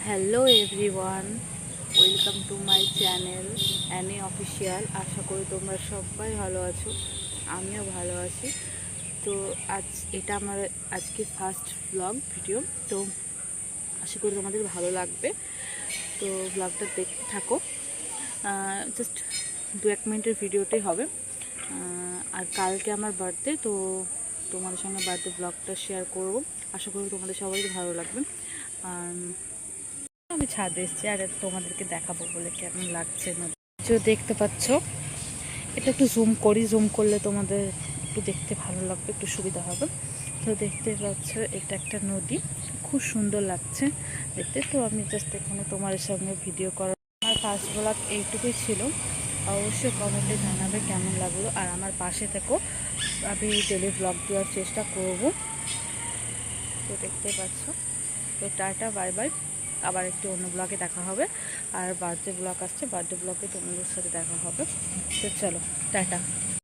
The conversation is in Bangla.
Hello everyone, welcome to my channel Annie official. আশা করি তোমরা সবাই ভালো আছো, আমিও ভালো আছি। তো এটা আমার আজকে ফার্স্ট ব্লগ ভিডিও, তো আশা করি তোমাদের ভালো লাগবে। তো ব্লগটা দেখতে থাকো, জাস্ট 1-2 মিনিটের ভিডিওটাই হবে। আর কালকে আমার বার্থডে, তো তোমাদের সঙ্গে বার্থডে ব্লগটা শেয়ার করব। আশা করি তোমাদের সবাই ভালো লাগবে। আমি ছাদে এসেছি আর তোমাদেরকে দেখাবো বলে কেমন লাগছে নদী দেখতে পাচ্ছ। এটা একটু জুম করলে তোমাদের একটু দেখতে ভালো লাগবে, একটু সুবিধা হবে। তো দেখতে পাচ্ছ এটা একটা নদী, খুব সুন্দর লাগছে দেখতে। তো আমি জাস্ট এখানে তোমার সঙ্গে ভিডিও করা, আমার ফার্স্ট ব্লগ এইটুকুই ছিল। অবশ্যই কমেন্টে জানাবে কেমন লাগলো, আর আমার পাশে থেকো, আমি ডেলি ব্লগ দেওয়ার চেষ্টা করব। তো দেখতে পাচ্ছ, তো টাটা, বাই বাই। আবার একটু অন্য ব্লগে দেখা হবে। আর বার্থডে ব্লগ আসছে, বার্থডে ব্লগে তোমাদের সাথে দেখা হবে। তো চলো, টাটা।